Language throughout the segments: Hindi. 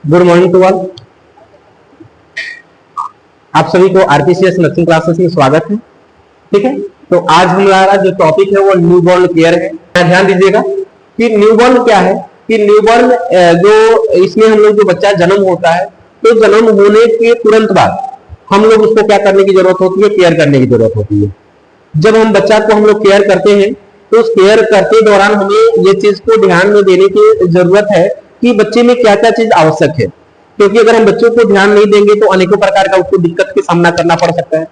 Good morning to all. आप सभी को आरपीसीएस नर्सिंग क्लासेस में स्वागत है। ठीक है, तो आज हमारा जो टॉपिक है वो न्यूबॉर्न केयर है। ध्यान दीजिएगा कि न्यूबॉर्न क्या है, कि न्यूबॉर्न जो इसमें हम लोग जो बच्चा जन्म होता है तो जन्म होने के तुरंत बाद हम लोग उसको क्या करने की जरूरत होती है, केयर करने की जरूरत होती है। जब हम बच्चा को हम लोग केयर करते हैं तो उस केयर करते दौरान हमें ये चीज को ध्यान में देने की जरूरत है कि बच्चे में क्या क्या चीज आवश्यक है, क्योंकि अगर हम बच्चों को ध्यान नहीं देंगे तो अनेकों प्रकार का उसको दिक्कत का सामना करना पड़ सकता है।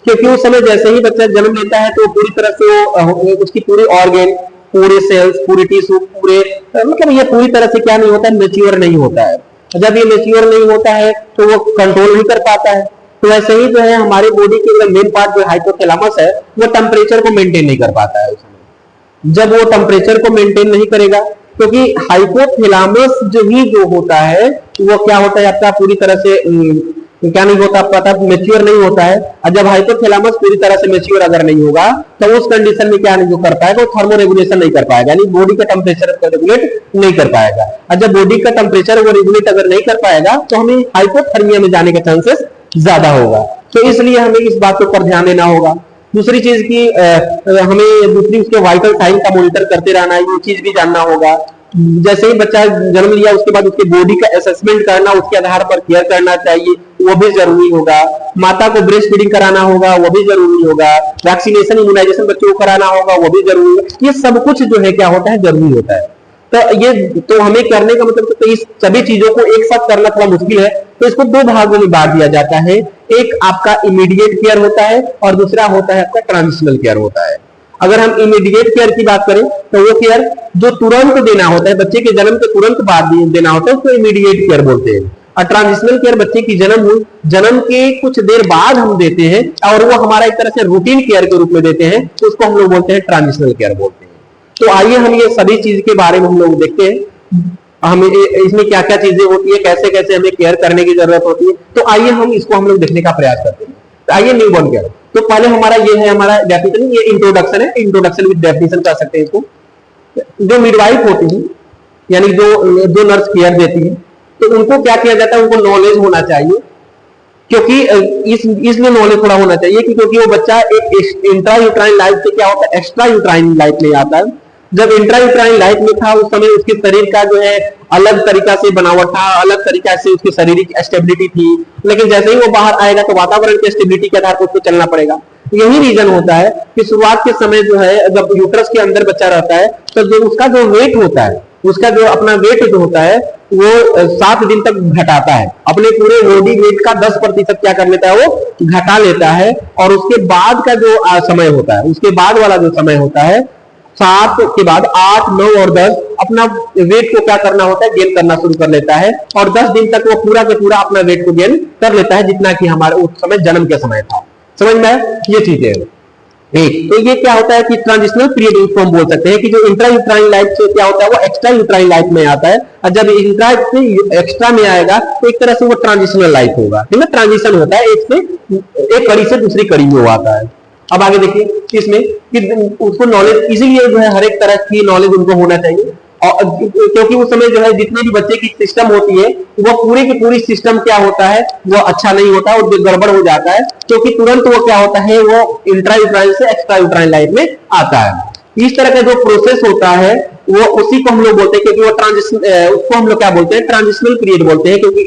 क्योंकि उस समय जैसे ही बच्चा जन्म लेता है तो पूरी तरह से उसकी पूरी ऑर्गन, पूरे सेल्स, पूरे टिश्यू, पूरे मतलब ये पूरी तरह से क्या नहीं होता है, मेच्योर नहीं होता है। जब ये मेच्योर नहीं होता है तो वो कंट्रोल नहीं कर पाता है। तो ऐसे ही जो है हमारे बॉडी के मेन पार्ट जो हाइपोथैलेमस है वो टेम्परेचर को मेंटेन नहीं कर पाता है। जब वो टेम्परेचर को मेंटेन नहीं करेगा, क्योंकि हाइपोथैलेमस जो होता है वो क्या होता है आपका पूरी तरह से क्या नहीं होता, पता मेच्योर नहीं होता है। और जब हाइपोथैलेमस पूरी तरह से मेच्योर अगर नहीं होगा तो उस कंडीशन में क्या नहीं जो कर पाएगा, वो थर्मो रेगुलेशन नहीं कर पाएगा, यानी बॉडी का टेम्परेचर को रेगुलेट नहीं कर पाएगा। और जब बॉडी का टेम्परेचर वो रेगुलेट अगर नहीं कर पाएगा तो हमें हाइपोथर्मिया में जाने का चांसेस ज्यादा होगा। तो इसलिए हमें इस बात के ऊपर ध्यान देना होगा। दूसरी चीज की हमें दूसरी उसके वाइटल साइन का मॉनिटर करते रहना है, ये चीज भी जानना होगा। जैसे ही बच्चा जन्म लिया उसके बाद उसके बॉडी का असेसमेंट करना, उसके आधार पर केयर करना चाहिए, वो भी जरूरी होगा। माता को ब्रेस्ट फीडिंग कराना होगा, वो भी जरूरी होगा। वैक्सीनेशन, इम्यूनाइजेशन बच्चों को कराना होगा, वो भी जरूरी है। ये सब कुछ जो है क्या होता है, जरूरी होता है। तो हमें करने का मतलब तो इस सभी चीजों को एक साथ करना थोड़ा मुश्किल है, तो इसको दो भागों में बांट दिया जाता है। एक आपका इमीडिएट केयर होता है और दूसरा होता है आपका ट्रांजिशनल केयर होता है। अगर हम इमीडिएट केयर की बात करें तो वो केयर जो तुरंत देना होता है, बच्चे के जन्म के तुरंत बाद देना होता है, उसको इमीडिएट केयर बोलते हैं। और ट्रांजिशनल केयर बच्चे की जन्म के कुछ देर बाद हम देते हैं और वो हमारा एक तरह से रूटीन केयर के रूप में देते हैं, तो उसको हम लोग बोलते हैं ट्रांजिशनल केयर बोलते हैं। तो आइए हम ये सभी चीज के बारे में हम लोग देखते हैं, हमें इसमें क्या क्या चीजें होती है, कैसे कैसे हमें केयर करने की जरूरत होती है। तो आइए हम इसको हम लोग देखने का प्रयास करते हैं। तो आइए न्यूबॉर्न केयर। तो पहले हमारा ये है हमारा डेफिनेशन, ये इंट्रोडक्शन है, इंट्रोडक्शन विद डेफिनेशन कर सकते हैं इसको। जो मिडवाइफ होती है यानी जो नर्स केयर देती है, तो उनको क्या किया जाता है, उनको नॉलेज होना चाहिए। क्योंकि इसलिए नॉलेज थोड़ा होना चाहिए कि क्योंकि वो बच्चा एक इंट्रा यूट्राइन लाइफ से क्या होता है, एक्स्ट्रा यूट्राइन लाइफ में आता है। जब इंट्रा यूट्राइन लाइफ में था उस समय उसके शरीर का जो है अलग तरीका से बनावट था, अलग तरीका से उसकी शारीरिक स्टेबिलिटी थी। लेकिन जैसे ही वो बाहर आएगा तो वातावरण की स्टेबिलिटी के आधार पर उसको चलना पड़ेगा। यही रीजन होता है कि शुरुआत के समय जो है जब यूट्रस के अंदर बच्चा रहता है तो जो उसका जो वेट होता है, उसका जो अपना वेट जो होता है वो 7 दिन तक घटाता है। अपने पूरे बॉडी वेट का 10% क्या कर लेता है, वो घटा लेता है। और उसके बाद का जो समय होता है, उसके बाद वाला जो समय होता है 7 के बाद 8, 9 और 10 अपना वेट को क्या करना होता है, गेन करना शुरू कर लेता है। और 10 दिन तक वो पूरा के पूरा अपना वेट को गेन कर लेता है, जितना कि हमारे उस समय जन्म के समय था। समझ में आया ये चीज है। तो ये क्या होता है कि ट्रांजिशनल पीरियड इसको हम बोल सकते हैं कि जो इंट्रा यूट्राइन लाइफ से क्या होता है वो एक्स्ट्रा यूट्राइन लाइफ में आता है। और जब इंट्रा से एक्स्ट्रा में आएगा तो एक तरह से वो ट्रांजिशनल लाइफ होगा, ठीक है। ट्रांजिशन होता है एक कड़ी से दूसरी कड़ी में आता है। अब आगे देखिए इसमें कि उसको नॉलेज, इसीलिए जो है हर एक तरह की नॉलेज उनको होना चाहिए। और क्योंकि उस समय जो है जितनी भी बच्चे की सिस्टम होती है वो पूरी की पूरी सिस्टम क्या होता है वो अच्छा नहीं होता और गड़बड़ हो जाता है, क्योंकि तुरंत वो क्या होता है वो इंट्रा यूट्राइन से एक्स्ट्रा यूट्राइन लाइफ में आता है। इस तरह का जो प्रोसेस होता है वो उसी को हम लोग बोलते हैं, क्योंकि वो ट्रांजिशन, उसको हम लोग क्या बोलते हैं, ट्रांजिशनल पीरियड बोलते हैं। क्योंकि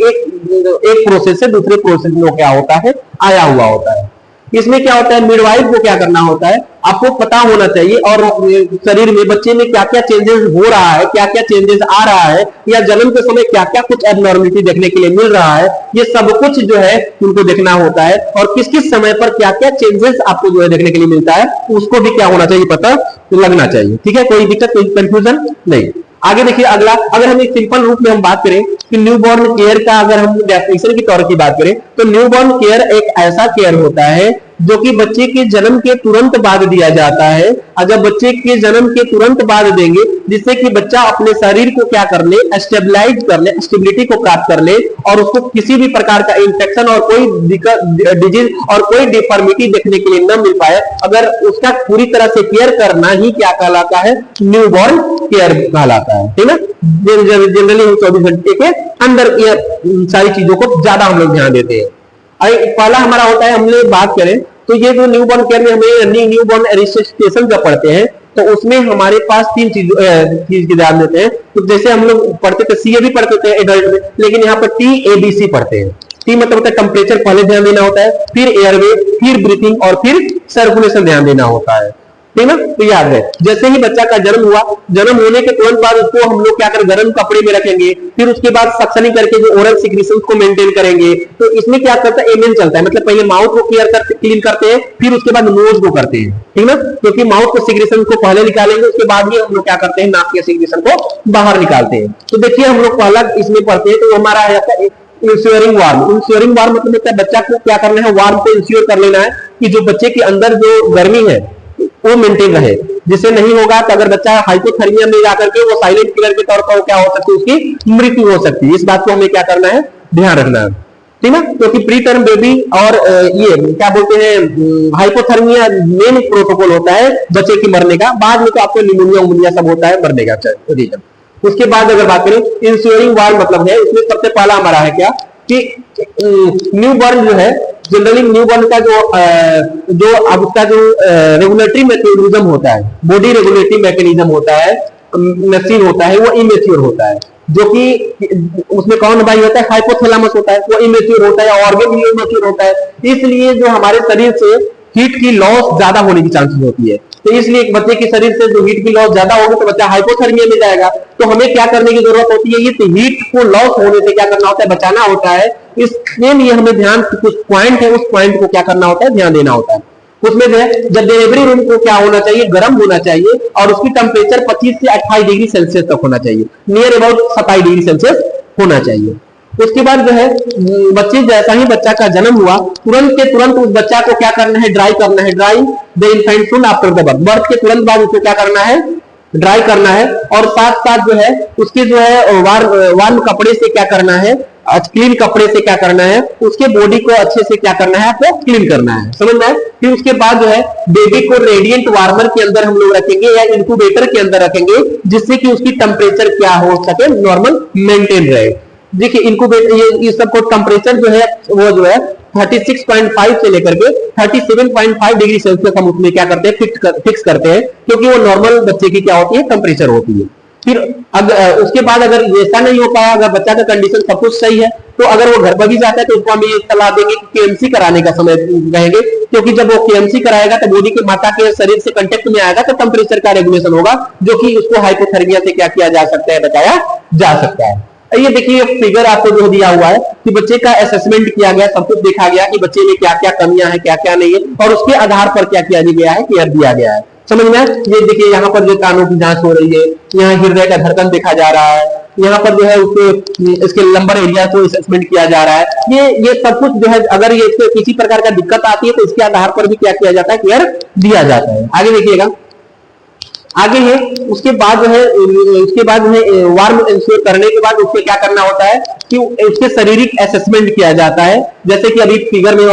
एक प्रोसेस से दूसरे प्रोसेस में क्या होता है, आया हुआ होता है। इसमें क्या होता है, मिडवाइफ को क्या करना होता है, आपको पता होना चाहिए और शरीर में बच्चे में क्या क्या चेंजेस हो रहा है, क्या क्या चेंजेस आ रहा है, या जन्म के समय क्या क्या कुछ एबनॉर्मलिटी देखने के लिए मिल रहा है, ये सब कुछ जो है उनको देखना होता है। और किस किस समय पर क्या क्या चेंजेस आपको जो है देखने के लिए मिलता है, उसको भी क्या होना चाहिए, पता लगना चाहिए। ठीक है, कोई दिक्कत, कोई कंफ्यूजन नहीं। आगे देखिए अगला, अगर हम एक सिंपल रूप में हम बात करें कि न्यूबॉर्न केयर का अगर हम डेफिनेशन की तौर की बात करें तो न्यूबॉर्न केयर एक ऐसा केयर होता है जो कि बच्चे के जन्म के तुरंत बाद दिया जाता है। और जब बच्चे के जन्म के तुरंत बाद देंगे जिससे कि बच्चा अपने शरीर को क्या कर ले, स्टेबलाइज कर ले, स्टेबिलिटी को प्राप्त कर ले और उसको किसी भी प्रकार का इंफेक्शन और कोई डिजीज और कोई डिफॉर्मिटी देखने के लिए न मिल पाए, अगर उसका पूरी तरह से केयर करना ही क्या कहलाता है, न्यूबॉर्न केयर कहलाता है। ठीक है, जनरली हम 24 घंटे के अंदर ये सारी चीजों को ज्यादा हम लोग ध्यान देते हैं। पहला हमारा होता है, हमने बात करें तो ये जो न्यू बॉर्न केयर में हमें न्यू बॉर्न रजिस्ट्रेशन जब पढ़ते हैं तो उसमें हमारे पास तीन चीज की ध्यान देते हैं। तो जैसे हम लोग पढ़ते थे सीए भी पढ़ते थे एडल्ट में, लेकिन यहाँ पर TABC पढ़ते हैं। टी मतलब होता है टेम्परेचर पहले ध्यान देना होता है, फिर एयरवे, फिर ब्रीथिंग और फिर सर्कुलेशन ध्यान देना होता है, ठीक ना। तो याद है, जैसे ही बच्चा का जन्म हुआ, जन्म होने के तुरंत बाद उसको हम लोग क्या करें, गर्म कपड़े में रखेंगे, फिर उसके बाद सक्शनिंग करके जो ओरल सिक्रीशन को मेंटेन करेंगे। तो इसमें क्या करता है, एमएन चलता है, मतलब पहले माउथ को क्लीन करते हैं, फिर उसके बाद नोज को करते हैं, ठीक ना। क्योंकि माउथ को सिक्रीशन को पहले निकालेंगे, उसके बाद ही हम लोग क्या करते हैं, नाक के सिक्रीशन को बाहर निकालते हैं। तो देखिए हम लोग पहला इसमें पढ़ते हैं, तो हमारा है इंश्योरिंग वार्म। इंश्योरिंग वार्म मतलब बच्चा को क्या करना है, वार्म को इंश्योर कर लेना है कि जो बच्चे के अंदर जो गर्मी है वो मेंटेन रहे। जिससे नहीं होगा तो अगर बच्चा हाइपोथर्मिया में जाकर के वो साइलेंट किलर के तौर पर क्या हो सकती है, उसकी मृत्यु हो सकती है। इस बात को हमें क्या करना है, ध्यान रखना है, ठीक ना। क्योंकि प्री टर्म बेबी और ये क्या बोलते हैं हाइपोथर्मिया मेन प्रोटोकॉल होता है बच्चे की मरने का, बाद में तो आपको निमोनिया सब होता है मरने का रीजन। उसके बाद अगर बात करें इंश्योरिंग वार्म मतलब है, इसमें सबसे पहला हमारा है क्या कि न्यू बॉर्न जो है, जनरली न्यू बॉर्न का जो अब उसका जो रेगुलेटरी मैकेनिज्म होता है, बॉडी रेगुलेटरी मैकेनिज्म होता है, मशीन होता है, वो इमेच्योर होता है। जो कि उसमें कौन भाई होता है, हाइपोथैलेमस होता है, वो इमेच्योर होता है, ऑर्गन भी इमेच्योर होता है। इसलिए जो हमारे शरीर से हीट की लॉस ज्यादा होने की चांसेस होती है। तो इसलिए एक बच्चे के शरीर से जो हीट की लॉस ज्यादा होगी तो बच्चा हाइपोथर्मिया में जाएगा। तो हमें क्या करने की जरूरत होती है, ये हीट को लॉस होने से क्या करना होता है, बचाना होता है। इसके लिए हमें ध्यान, कुछ पॉइंट है, उस पॉइंट को क्या करना होता है, ध्यान देना होता है। उसमें जो है जब डिलीवरी रूम को क्या होना चाहिए, गर्म होना चाहिए और उसकी टेम्परेचर 25 से 28 डिग्री सेल्सियस तक होना चाहिए, नियर अबाउट 27 डिग्री सेल्सियस होना चाहिए। उसके बाद जो है बच्चे जैसा ही बच्चा का जन्म हुआ तुरंत के तुरंत उस बच्चा को क्या करना है, ड्राई करना है। Dry the infant soon after the birth, birth के तुरंत बाद उसको क्या करना है, ड्राई करना है। और साथ साथ जो है उसके जो है वार्म कपड़े से क्या करना है, क्लीन कपड़े से क्या करना है, उसके बॉडी को अच्छे से क्या करना है, आपको क्लीन करना है, समझ में आए। फिर उसके बाद जो है बेबी को रेडिएंट वार्मर के अंदर हम लोग रखेंगे या इंक्यूबेटर के अंदर रखेंगे, जिससे कि उसकी टेम्परेचर क्या हो सके, नॉर्मल मेंटेन रहे। देखिए इंक्यूबेटर ये सबको टेम्परेचर जो है वो जो है 36.5 से लेकर के 37.5 डिग्री सेल्सियस हम उसमें क्या करते हैं, फिक्स करते हैं, क्योंकि वो नॉर्मल बच्चे की क्या होती है, टेम्परेचर होती है। फिर उसके बाद अगर ऐसा नहीं हो पाया, अगर बच्चा का कंडीशन सब कुछ सही है, तो अगर वो घर पर भी जाता है तो उसको हम ये सलाह देंगे कि केएमसी कराने का समय रहेंगे, क्योंकि जब वो केएमसी कराएगा तो बॉडी के माता के शरीर से कांटेक्ट में आएगा तो टेम्परेचर का रेगुलेशन होगा, जो कि उसको हाइपोथर्मिया से क्या किया जा सकता है, बचाया जा सकता है। ये देखिए फिगर आपको जो दिया हुआ है कि बच्चे का असेसमेंट किया गया, सब कुछ देखा गया कि बच्चे में क्या क्या कमियां हैं, क्या क्या नहीं है, और उसके आधार पर क्या किया गया है, केयर दिया गया है, समझ में। ये देखिए यहाँ पर जो कानों की जांच हो रही है, यहाँ हृदय का धड़कन देखा जा रहा है, यहाँ पर जो है उसके इसके लंबर एरिया को असेसमेंट किया जा रहा है। ये सब कुछ जो है अगर ये किसी प्रकार का दिक्कत आती है तो इसके आधार पर भी क्या किया जाता है, केयर दिया जाता है। आगे देखिएगा, आगे है उसके बाद जो है वार्म इंश्योर करने के बाद उसके क्या करना होता है कि उसके शारीरिक असेसमेंट किया जाता है, जैसे कि अभी फिगर में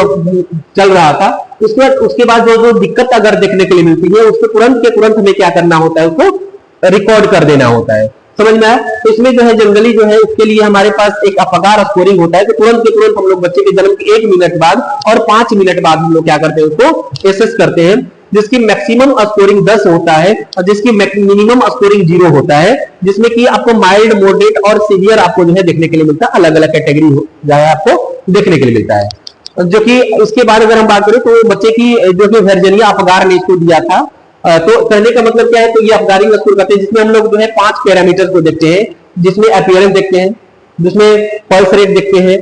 चल रहा था। उसके बाद जो दिक्कत अगर देखने के लिए मिलती है उसको तुरंत के तुरंत हमें क्या करना होता है, उसको रिकॉर्ड कर देना होता है, समझ में आया। तो इसमें जो है जनरली जो है उसके लिए हमारे पास एक अपगार स्कोरिंग होता है कि तुरंत के तुरंत हम लोग बच्चे के जन्म के 1 मिनट बाद और 5 मिनट बाद हम लोग क्या करते हैं, उसको एसेस करते हैं, जिसकी मैक्सिमम स्कोरिंग 10 होता है और जिसकी मिनिमम स्कोरिंग 0 होता है, जिसमें कि आपको माइल्ड, मॉडरेट और सीवियर आपको जो है देखने के लिए मिलता है, अलग अलग कैटेगरी जो है आपको देखने के लिए मिलता है। जो कि उसके बाद अगर हम बात करें तो बच्चे की जो कि वर्जीनिया अपगार ने इसको दिया था, तो कहने का मतलब क्या है, तो ये अपगारिंग स्कोर करते हैं जिसमें हम लोग जो है 5 पैरामीटर को देखते हैं, जिसमें अपीयरेंस देखते हैं, जिसमें पल्स रेट देखते हैं,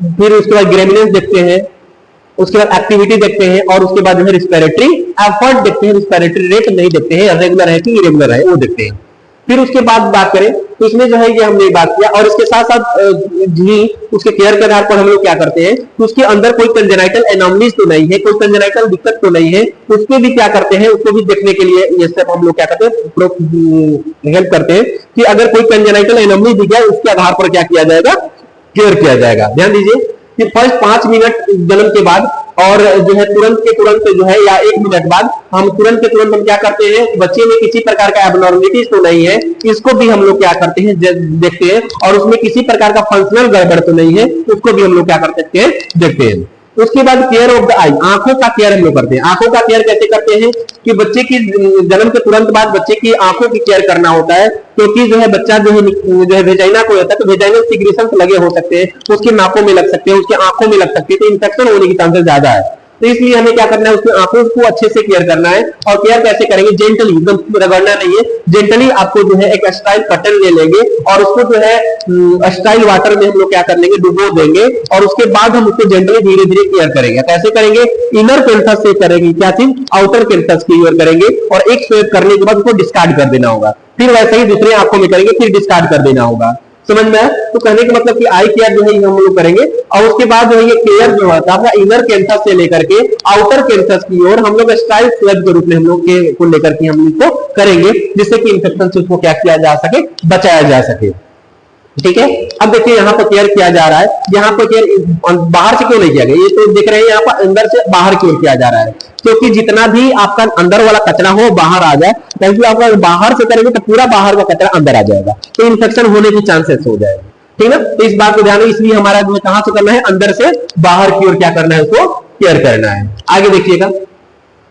फिर उसके बाद ग्रेमिनेंस देखते हैं, उसके बाद एक्टिविटी देखते हैं और उसके बाद जो है रिस्पिरेटरी एफर्ट देखते हैं, रिस्पिरेटरी रेट नहीं देखते हैं, रेगुलर है कि इरेगुलर है वो देखते हैं। फिर उसके बाद बात करें तो इसमें जो है ये हमने बात किया, और इसके साथ साथ जी उसके केयर के आधार पर हम लोग क्या करते हैं कि उसके अंदर कोई कंजेनाइटल एनोमलीज तो नहीं है, कोई कंजेनाइटल दिक्कत तो नहीं है, उसको भी क्या करते हैं, उसको भी देखने के लिए ये सब हम लोग क्या करते हैं, हेल्प करते हैं कि अगर कोई कंजेनाइटल एनोमली दिख जाए उसके आधार पर क्या किया जाएगा, केयर किया जाएगा। ध्यान दीजिए कि फर्स्ट 5 मिनट जन्म के बाद और जो है तुरंत के तुरंत जो है या 1 मिनट बाद हम तुरंत के तुरंत हम क्या करते हैं, बच्चे में किसी प्रकार का एबनॉर्मलिटीज तो नहीं है, इसको भी हम लोग क्या करते हैं देखते हैं, और उसमें किसी प्रकार का फंक्शनल गड़बड़ तो नहीं है, उसको भी हम लोग क्या कर सकते हैं, देखते हैं। उसके बाद केयर ऑफ द आई, आंखों का केयर हम लोग करते हैं। आंखों का केयर कैसे करते हैं कि बच्चे की जन्म के तुरंत बाद बच्चे की आंखों की केयर करना होता है, क्योंकि जो है बच्चा जो है वेजाइना को होता है, तो वेजाइनल सिक्रेशंस लगे हो सकते हैं, उसकी नाकों में लग सकते हैं, उसकी आंखों में लग सकते हैं, तो इंफेक्शन होने की चांसेस ज्यादा है। तो इसलिए हमें क्या करना है, उसकी आंखों को अच्छे से केयर करना है। और केयर कैसे करेंगे, जेंटली, एकदम रगड़ना नहीं है, जेंटली आपको जो है एक स्टाइल कॉटन ले लेंगे और उसको जो है स्टाइल वाटर में हम लोग क्या कर लेंगे, डुबो देंगे, और उसके बाद हम उसको जेंटली धीरे धीरे केयर करेंगे। कैसे करेंगे, इनर कैंथस से करेंगे, क्या चीज, आउटर कैंथस की केयर करेंगे, और एक स्वेप करने के बाद उसको डिस्कार्ड कर देना होगा, फिर वैसे ही दूसरे आंखों में करेंगे, फिर डिस्कार्ड कर देना होगा। समझ में आया? तो कहने का मतलब कि आई केयर जो है हम लोग करेंगे, और उसके बाद जो है ये केयर जो होता है इनर कैंथस से लेकर के आउटर कैंथस की ओर हम लोग स्टाइल स्वेप के रूप में हम लोग को लेकर के हम इसको करेंगे, जिससे कि इंफेक्शन से उसको क्या किया जा सके, बचाया जा सके। ठीक है, अब देखिए यहाँ पर केयर किया जा रहा है, यहाँ पर केयर बाहर से क्यों नहीं किया गया, ये तो देख रहे हैं यहाँ पर अंदर से बाहर केयर किया जा रहा है, क्योंकि जितना भी आपका अंदर वाला कचरा हो बाहर आ जाए, क्योंकि आप बाहर से करेंगे तो पूरा बाहर का कचरा अंदर आ जाएगा, तो इन्फेक्शन होने की चांसेस हो जाएगा। ठीक है, तो इस बात को ध्यान में, इसलिए हमारा जो कहां से करना है, अंदर से बाहर की ओर क्या करना है, उसको केयर करना है। आगे देखिएगा,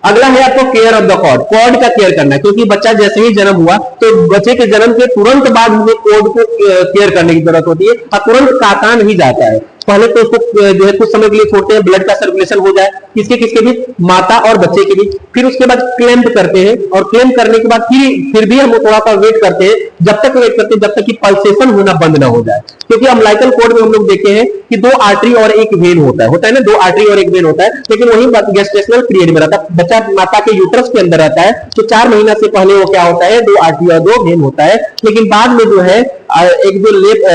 अगला है आपको care of the cord, cord का केयर करना है, क्योंकि बच्चा जैसे ही जन्म हुआ तो बच्चे के जन्म के तुरंत बाद हमें कॉर्ड को केयर करने की जरूरत होती है, और तुरंत काटा नहीं जाता है, पहले तो उसको जो है कुछ समय के लिए छोड़ते हैं, ब्लड का सर्कुलेशन हो जाए, किसके किसके बीच, माता और बच्चे के बीच, फिर उसके बाद क्लेम्प करते हैं, और क्लेम्प करने के बाद फिर भी हम थोड़ा सा वेट करते हैं, जब तक वेट करते हैं जब तक कि पल्सेशन होना बंद ना हो जाए, क्योंकि अम्बिलिकल कॉर्ड में हम लोग देखे हैं कि 2 आर्टरी और 1 वेन होता है ना, 2 आर्टरी और 1 वेन होता है, लेकिन वही गेस्टेशनल पीरियड में रहता है, बच्चा माता के यूट्रस के अंदर रहता है, तो 4 महीना से पहले वो क्या होता है, 2 आर्टरी और 2 वेन होता है, लेकिन बाद में जो है एक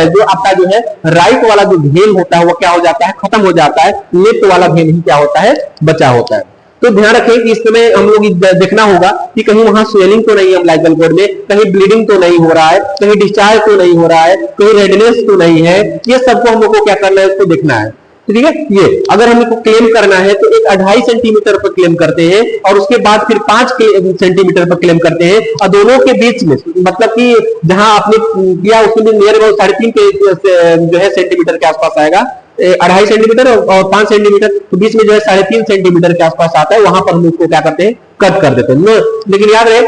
जो आपका जो है राइट वाला जो वेन होता है वो क्या हो जाता है, खत्म हो जाता है, लेफ्ट वाला वेन ही क्या होता है, बचा होता है। तो ध्यान रखें कि इस समय हम लोग देखना होगा कि कहीं वहां स्वेलिंग तो नहीं है अम्बिलिकल कॉर्ड में, कहीं ब्लीडिंग तो नहीं हो रहा है, कहीं डिस्चार्ज तो नहीं हो रहा है, कहीं रेडनेस तो नहीं है, ये सबको हम लोग को क्या करना है, उसको देखना है। ठीक है, ये अगर हमको क्लेम करना है तो एक 2.5 सेंटीमीटर पर क्लेम करते हैं, और उसके बाद फिर 5 सेंटीमीटर पर क्लेम करते हैं, और दोनों के बीच में मतलब कि जहां आपने किया उसके लिए नियर अबाउट 3.5 जो है सेंटीमीटर के आसपास आएगा, 2.5 सेंटीमीटर और 5 सेंटीमीटर, तो बीच में जो है 3.5 सेंटीमीटर के आसपास आता है, वहां पर हम उसको क्या करते हैं, कट कर देते हैं। लेकिन याद रहे,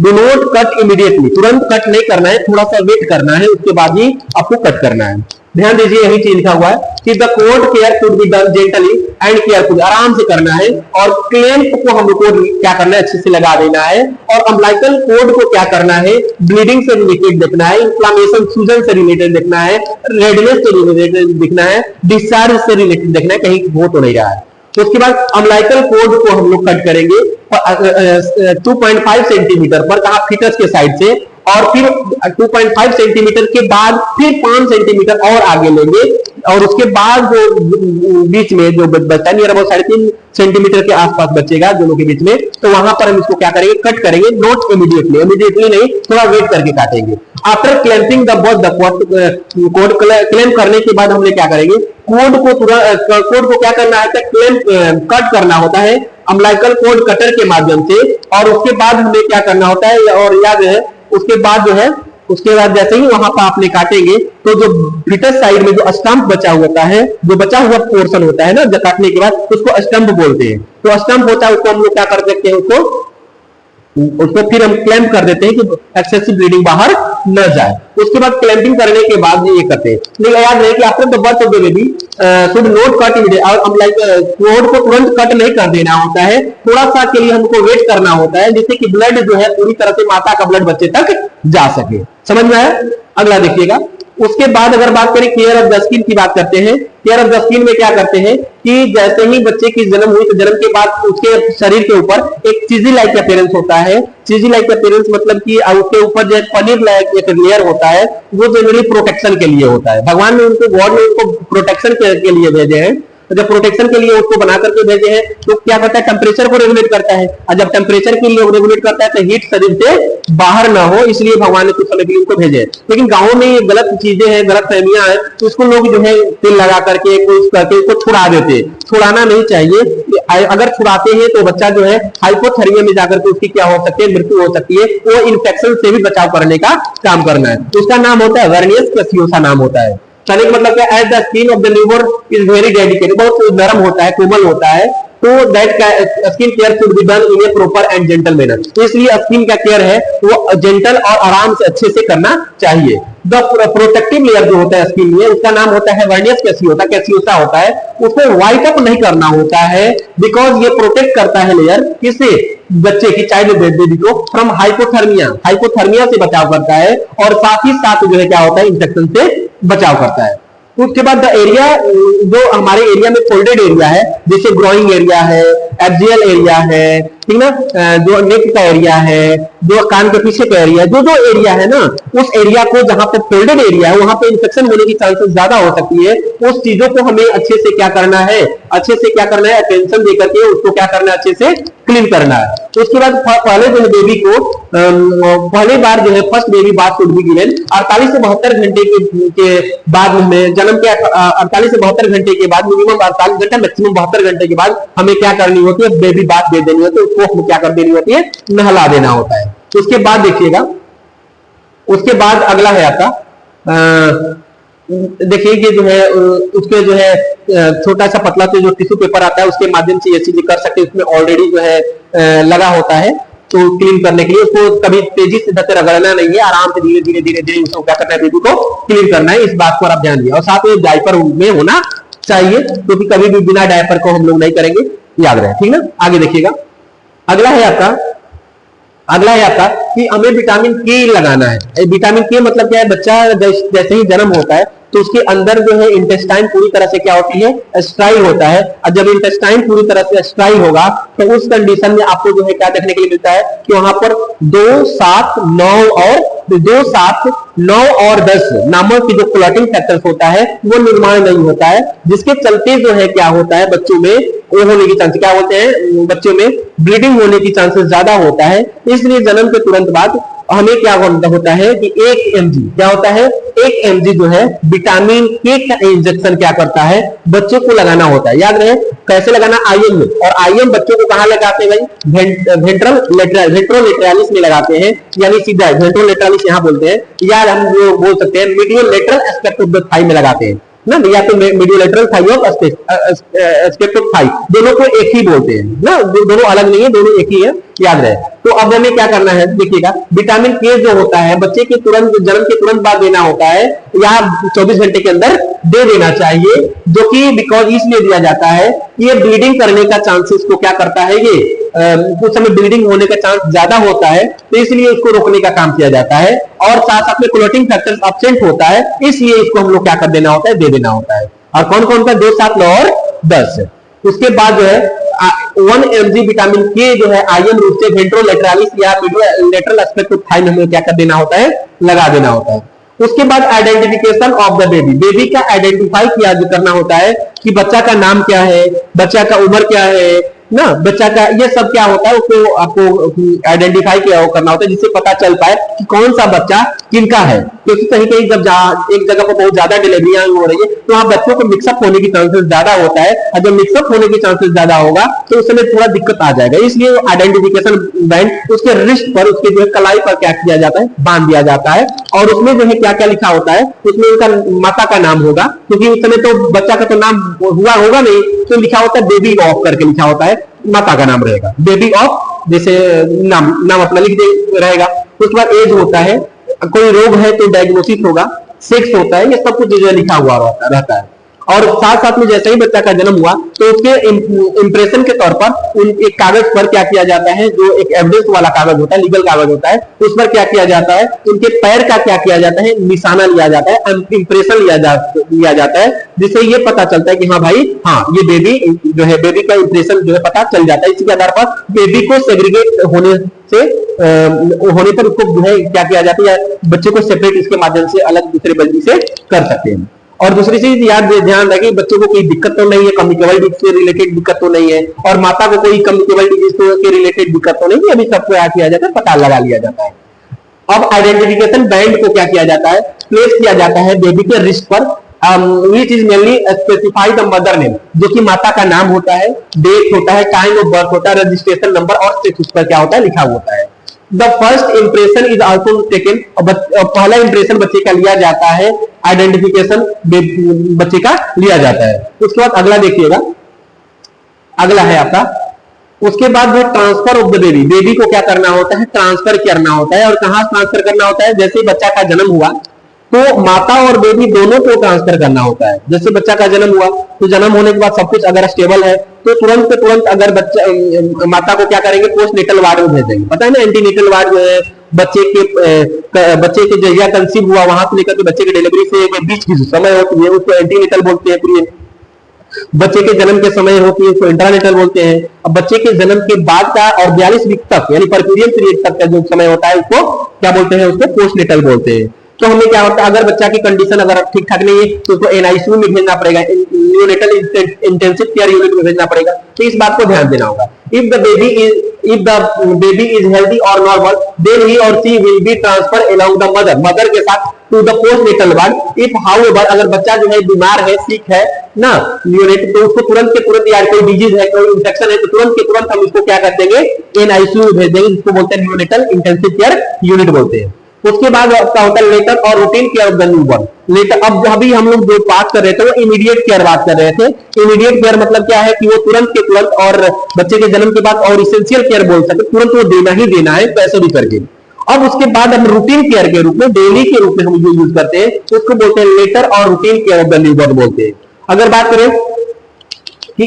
डू नॉट कट इमीडिएटली, तुरंत कट नहीं करना है, थोड़ा सा वेट करना है, उसके बाद ही आपको कट करना है। ध्यान दीजिए, यही चीज लिखा हुआ है कि the code care should be done gently and careful, आराम से करना है, और क्लेम्प को हम लोग को क्या करना है, अच्छे से लगा देना है, और अम्बिलिकल कोड को क्या करना है, ब्लीडिंग से रिलेटेड देखना है, इन्फ्लामेशन सूजन से रिलेटेड देखना है, रेडनेस से रिलेटेड देखना है, डिस्चार्ज से रिलेटेड देखना है, कहीं हो तो नहीं रहा है। तो उसके बाद अम्बिलिकल कोड को हम लोग कट करेंगे 2.5 सेंटीमीटर पर, कहा फीटस के साइड से, और फिर 2.5 सेंटीमीटर के बाद फिर 5 सेंटीमीटर और आगे लेंगे, और उसके बाद जो बीच में जो बचता है नियर अबाउट 3.5 सेंटीमीटर के आसपास बचेगा दोनों के बीच में, तो वहां पर हम इसको क्या करेंगे, कट करेंगे, नॉट इमीडिएटली नहीं, थोड़ा वेट करके काटेंगे। After clamping the both the code, clamp करने के बाद हमने क्या करेंगे, कोड को क्या करना है, क्लैंप कट करना होता है अम्बिलिकल कोड कटर के माध्यम से, और उसके बाद हमें क्या करना होता है, और याद है उसके बाद जो है, उसके बाद जैसे ही वहां पर आपने काटेंगे तो जो फीटस साइड में जो स्टंप बचा होता है, जो बचा हुआ पोर्शन होता है ना काटने के बाद, उसको स्टंप बोलते हैं। तो स्टंप होता है, उसको हम लोग क्या कर सकते हैं, उसको फिर हम क्लैंप कर देते हैं कि एक्सेसिव ब्लीडिंग बाहर न जाए। उसके बाद क्लैंपिंग करने के बाद ये करते हैं। लेकिन याद रहे कि after the birth of the baby should not cut immediate, और हम लाइक कोड को तुरंत कट नहीं कर देना होता है, थोड़ा सा के लिए हमको वेट करना होता है, जिससे कि ब्लड जो है पूरी तरह से माता का ब्लड बच्चे तक जा सके। समझ में आया? अगला देखिएगा। उसके बाद अगर बात करें केयर ऑफ द स्किन की बात करते हैं। केयर ऑफ द स्किन में क्या करते हैं कि जैसे ही बच्चे की जन्म हुई तो जन्म के बाद उसके शरीर के ऊपर एक चीजी लाइक अपीयरेंस होता है। चीजी लाइक अपीयरेंस मतलब कि उसके ऊपर जो पनीर लाइक एक लेयर होता है, वो जनरली प्रोटेक्शन के लिए होता है। भगवान ने उनको, गॉड ने उनको प्रोटेक्शन के लिए भेजे हैं। जब प्रोटेक्शन के लिए उसको बना करके भेजे हैं तो क्या करता है, टेम्परेचर को रेगुलेट करता है, और जब टेम्परेचर के लिए रेगुलेट करता है तो हीट शरीर से बाहर ना हो, इसलिए भगवान ने कुछ समय के लिए उनको भेजे। लेकिन गाँव में ये गलत चीजें हैं, गलत फहमियां हैं, तो उसको लोग जो है तेल लगा करके कुछ करके उसको छुड़ा देते। छुड़ाना नहीं चाहिए, अगर छुड़ाते हैं तो बच्चा जो है हाइपोथर्मिया में जाकर के उसकी क्या हो सकती है, मृत्यु हो सकती है। वो इन्फेक्शन से भी बचाव करने का काम करना है। तो उसका नाम होता है वर्नियस कैसियोसा नाम होता है। कहने का मतलब क्या, as the skin of the newborn is very delicate, बहुत नरम होता है, कोमल होता है, तो that skin care should be done in a proper and gentle manner. तो इसलिए स्किन का केयर है वो जेंटल और आराम से अच्छे से करना चाहिए। द प्रोटेक्टिव लेयर जो होता है स्किन में, उसका नाम होता है वर्नियस कैसियोसा होता है। उसको वाइट अप नहीं करना होता है, बिकॉज ये प्रोटेक्ट करता है लेयर किसे, बच्चे की, चाइल्ड बेबी को, फ्रॉम हाइपोथर्मिया से बचाव करता है, और साथ ही साथ जो है क्या होता है, इन्फेक्शन से बचाव करता है। उसके बाद द एरिया, जो हमारे एरिया में फोल्डेड एरिया है, जैसे ग्रोइंग एरिया है, एक्सियल एरिया है, ठीक ना, जो नेक का एरिया है, जो कान के पीछे का एरिया है, जो एरिया है ना, उस एरिया को जहां पे फोल्डेड एरिया है वहां पे इन्फेक्शन होने की चांसेस ज्यादा हो सकती है। उस चीजों को हमें अच्छे से क्या करना है, अटेंशन देकर के उसको क्या करना है, अच्छे से क्लीन करना है। तो उसके बाद पहले जो है बेबी को पहली बार जो है first baby bath should be given 48 से 72 घंटे के बाद में, जन्म के 48 से 72 घंटे के बाद, मिनिमम 48 घंटे मैक्सिमम 72 घंटे के बाद हमें क्या करनी होती है, बेबी बाथ दे देनी होती है, उसको क्या कर देनी होती है, नहला देना होता है। तो उसके बाद देखिएगा, उसके बाद अगला है आपका, देखिए कि जो है उसके जो है छोटा सा पतला से जो टिश्यू पेपर आता है उसके माध्यम से ये चीजें कर सकते हैं। उसमें ऑलरेडी जो है लगा होता है, तो क्लीन करने के लिए उसको कभी तेजी से धक्के रगड़ना नहीं है, आराम से धीरे धीरे धीरे धीरे उसको क्या करना है, बेबी को क्लीन करना है। इस बात पर आप ध्यान दिया, और साथ में डायपर में होना चाहिए, क्योंकि तो कभी भी बिना डायपर को हम लोग नहीं करेंगे, याद रहे, ठीक ना। आगे देखिएगा, अगला है आपका कि हमें विटामिन के लगाना है। विटामिन के मतलब क्या है, बच्चा जैसे ही जन्म होता है तो उसके अंदर जो है इंटेस्टाइन पूरी तरह से क्या होती है, स्ट्राइल होता है। और जब इंटेस्टाइन पूरी तरह से स्ट्राइल होगा तो उस कंडीशन में आपको जो है क्या देखने के लिए मिलता है कि वहां पर 2, 7, 9 और 10 नामक की जो क्लॉटिंग फैक्टर्स होता है वो निर्माण नहीं होता है, जिसके चलते जो है क्या होता है, बच्चों में वो होने की चांसेस क्या होते हैं, बच्चों में ब्लीडिंग होने की चांसेस ज्यादा होता है। इसलिए जन्म के तुरंत बाद हमें क्या होता है कि 1 mg क्या होता है, 1 mg जो है विटामिन के का इंजेक्शन क्या करता है, बच्चों को लगाना होता है। याद रहे कैसे लगाना, आईएम में, और आईएम बच्चों को कहां लगाते हैं भाई, वेंट्रोलेटरालिस में लगाते हैं, यानी सीधा वेंट्रोलेटरालिस यहां बोलते हैं, या हम जो बोल सकते हैं medial lateral aspect of the thigh में लगाते हैं ना, या तो mediolateral thigh of aspect of thigh, दोनों को एक ही बोलते हैं ना, दोनों अलग नहीं है, दोनों एक ही है, याद रहे। तो अब हमें क्या करना है, देखिएगा विटामिन के जो होता है बच्चे के तुरंत जन्म के तुरंत बाद देना होता है, या 24 घंटे के अंदर दे देना चाहिए, जो कि बिकॉज इसलिए दिया जाता है ये ब्लीडिंग करने का चांसेस को क्या करता है, ये कुछ समय ब्लीडिंग होने का चांस ज्यादा होता है, तो इसलिए इसको रोकने का काम किया जाता है। और साथ साथ में क्लोटिंग फैक्टर्स एब्सेंट होता है, इसलिए इसको हम लोग क्या कर देना होता है, दे देना होता है। और कौन कौन सा, 2, 7, 9 और 10। उसके बाद जो है 1 mg विटामिन के जो है आईएम रूप से वेंट्रोलेटरालिस या मीडियोलेटरल एस्पेक्ट ऑफ थाई में हमें क्या कर देना होता है, लगा देना होता है। उसके बाद identification of the baby, baby का आइडेंटिफाई किया करना होता है कि बच्चा का नाम क्या है, बच्चा का उम्र क्या है ना, बच्चा का ये सब क्या होता है, उसको आपको आइडेंटिफाई करना होता है, जिससे पता चल पाए कि कौन सा बच्चा किनका है। क्योंकि कहीं कहीं जब एक जगह पर बहुत ज्यादा डिलीवरियां हो रही है तो वहां बच्चों को मिक्सअप होने की चांसेस ज्यादा होता है, और जब मिक्सअप होने की चांसेस ज्यादा होगा तो उस समय थोड़ा दिक्कत आ जाएगा। इसलिए आइडेंटिफिकेशन बैंड उसके रिस्ट पर, उसके जो है कलाई पर क्या किया जाता है, बांध दिया जाता है, और उसमें जो है क्या क्या लिखा होता है, उसमें उनका माता का नाम होगा, क्योंकि उस समय तो बच्चा का तो नाम हुआ होगा नहीं, तो लिखा होता है बेबी ऑफ करके लिखा होता है, माता का नाम रहेगा बेबी ऑफ, जैसे नाम अपना लिख दे रहेगा। उसके बाद एज होता है, कोई रोग है तो डायग्नोसिस होगा, सेक्स होता है, ये सब कुछ जो लिखा हुआ रहता है। और साथ साथ में जैसे ही बच्चा का जन्म हुआ तो उसके इंप्रेशन के तौर पर एक कागज पर क्या किया जाता है, जो एक एविडेंस वाला कागज होता है, लीगल कागज होता है, उस पर क्या किया जाता है, उनके पैर का क्या किया जाता है, निशाना लिया जाता है, इंप्रेशन लिया जाता है, जिससे ये पता चलता है कि हाँ भाई, हाँ ये बेबी जो है, बेबी का इंप्रेशन जो है पता चल जाता है। इसी के आधार पर बेबी को सेग्रीगेट होने पर उसको जो है क्या किया जाता है, बच्चे को सेपरेट इसके माध्यम से अलग दूसरे बेबी से कर सकते हैं। और दूसरी चीज याद ध्यान रखें, बच्चों को कोई दिक्कत तो नहीं है, कम्युनिकेबल डिजीज से रिलेटेड दिक्कत तो नहीं है, और माता को कोई कम्युनिकेबल डिजीज के रिलेटेड दिक्कत तो नहीं है, अभी सबको क्या किया जाता है, पता लगा लिया जाता है। अब आइडेंटिफिकेशन बैंड को क्या किया जाता है, प्लेस किया जाता है बेबी के रिस्ट पर। Which is mainly specify the mother name, जो कि माता का नाम होता है, डेट होता है, टाइम ऑफ बर्थ होता है, रजिस्ट्रेशन नंबर और सेक्स उस पर क्या होता है, लिखा होता है। The first impression is also taken, पहला इंप्रेशन बच्चे का लिया जाता है, आइडेंटिफिकेशन बच्चे का लिया जाता है। उसके बाद अगला देखिएगा, अगला है आपका, उसके बाद जो transfer of the baby, baby को क्या करना होता है, ट्रांसफर करना होता है। और कहां ट्रांसफर करना होता है, जैसे बच्चा का जन्म हुआ तो माता और बेबी दोनों को ट्रांसफर करना होता है। जैसे बच्चा का जन्म हुआ तो जन्म होने के बाद सब कुछ अगर स्टेबल है तो तुरंत अगर बच्चा, माता को क्या करेंगे, पोस्ट नेटल वार्ड में भेज देंगे। पता है ना, एंटीनेटल वार्ड जो है बच्चे के जरिया कंसीव हुआ वहां से लेकर के बच्चे की डिलीवरी से बीच की समय होती है उसको एंटीनेटल बोलते हैं। बच्चे के जन्म के समय होती है उसको इंट्रानेटल बोलते हैं। अब बच्चे के जन्म के बाद का और 42 वीक तक यानी परक्यूरियल पीरियड तक का जो समय होता है उसको क्या बोलते हैं, उसको पोस्टनेटल बोलते हैं। तो हमें क्या होता है, अगर बच्चा की कंडीशन अगर ठीक ठाक नहीं है तो उसको एनआईसीयू में भेजना पड़ेगा, न्यूनेटल इंटेंसिव केयर यूनिट में भेजना पड़ेगा। तो इस बात को ध्यान देना होगा। If the baby is healthy और नॉर्मल देन ही और she will be transfer along the mother के साथ to the postnatal ward. If however अगर बच्चा जो है बीमार है, सिक है ना न्यूनेट, तो उसको तुरंत के तुरंत यार कोई डिजीज है, कोई इंफेक्शन है, तो तुरंत के तुरंत हम इसको क्या कर देंगे, एनआईसीयू में भेज देंगे, जिसको बोलते हैं न्यूनेटल इंटेंसिव केयर यूनिट बोलते हैं। उसके बाद आपका होता है लेटर और routine care of the newborn. Later, अब अभी हम लोग जो बात कर रहे थे वो इमीडिएट केयर बात कर रहे थे। इमीडिएट केयर मतलब क्या है कि वो तुरंत के तुरंत और बच्चे के जन्म के बाद, और इसेंशियल केयर बोल सकते, तुरंत वो देना ही देना है पैसे भी करके। अब उसके बाद हम रूटीन केयर के रूप में, डेली के रूप में हम जो यूज करते हैं उसको बोलते हैं लेटर और routine care of the newborn बोलते हैं। अगर बात करें कि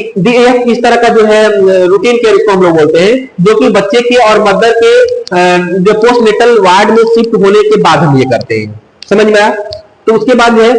इस तरह का जो है रूटीन केयर इसको हम लोग बोलते हैं, जो कि बच्चे के और मदर के जो पोस्टनेटल वार्ड में शिफ्ट होने के बाद हम ये करते हैं। समझ में आया? तो उसके बाद जो है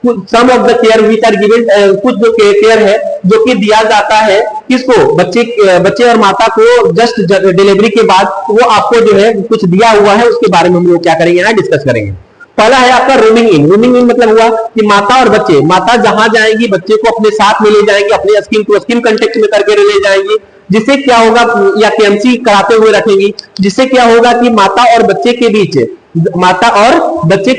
some of the care which are given, कुछ जो केयर है जो कि दिया जाता है किसको, बच्चे और माता को जस्ट डिलीवरी के बाद, वो आपको जो है कुछ दिया हुआ है, उसके बारे में हम लोग क्या करेंगे ना, डिस्कस करेंगे। पहला है आपका रूमिंग इन। रूमिंग इन मतलब हुआ कि माता और बच्चे, माता जहां जाएंगी बच्चे को अपने साथ में ले जाएंगे, अपने स्किन टू स्किन कांटेक्ट में करके ले जाएंगे, जिससे क्या होगा, या केएमसी कराते हुए रखेंगी, जिससे क्या होगा कि माता और बच्चे के